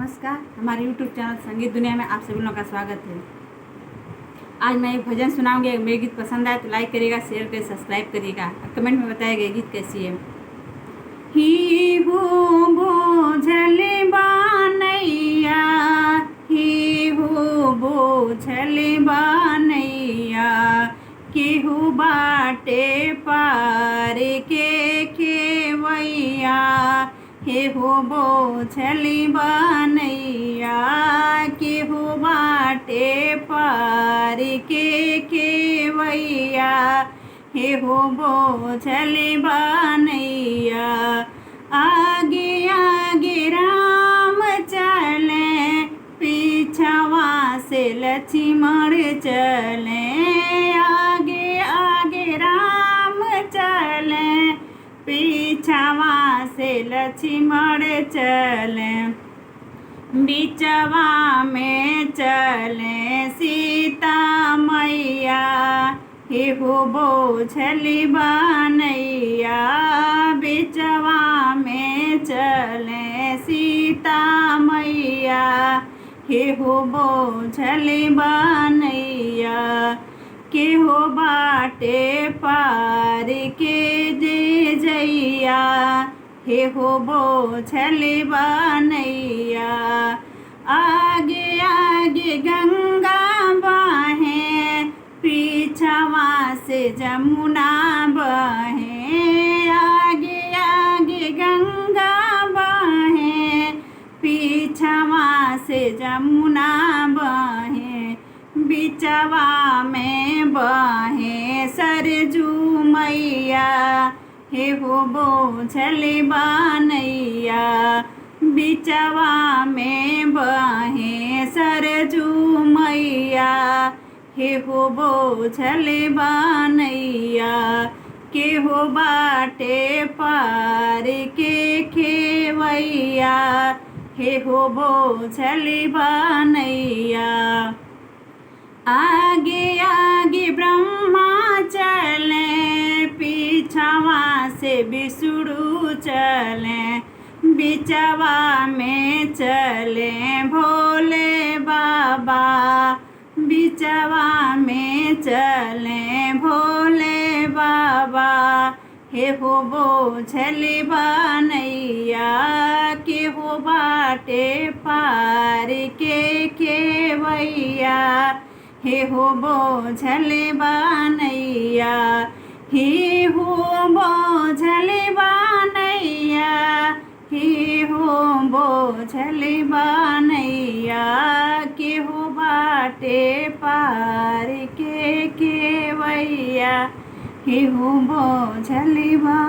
नमस्कार, हमारे YouTube channel संगीत दुनिया में आप सभी लोगों का स्वागत है। आज मैं एक भजन सुनाऊंगी। अगर मेरे गीत पसंद आए तो लाइक करिएगा, शेयर करिए, सब्सक्राइब करिएगा, कमेंट में बताइएगा ये गीत कैसी है। ही हो बोझल बानैया, ही हो बोझल बानैया, केहू बाटे पार के खेवैया, हे हो बोझल बानैया, केहू बाटे पार के खेवैया, हे हो बोझल बानैया। आगे आगे राम चले, पीछवा से लक्ष्मण चले, आगे आगे राम चले, पीछवा से लक्ष्मण चले, बीचवा में चले सीता मैया, हे हो बोझल बानैया, बीचवा में चले सीता मैया, हे हो बोझल बानैया, के हो बाटे पार के दे जैया, हे हो बोझल बानैया। आगे आगे गंगा बहे, पीछवा से जमुना बहे, आगे आगे गंगा बहे, पीछवा से जमुना बहे, बीचवा में बहे सरजू मैया, हे हो बोझल बानैया, बीचवा में बहे सरजू मैया, हे हो बोझल बानैया, के हो बाटे पार के खेवैया, हे हो बोझल बानैया। आगे आगे ब्रह्मा चले, पीछवा से विष्णु चले, बीचवा में चले भोले बाबा, बीचवा में चले भोले बाबा, हे हो बोझल बानैया, के हो बाटे पार के खेवैया, हे हो बोझल बानैया, हे हो बोझल बानैया, हे हो बोझल बानैया, के हो बाटे पार के खेवैया, हे हो बोझल बानैया।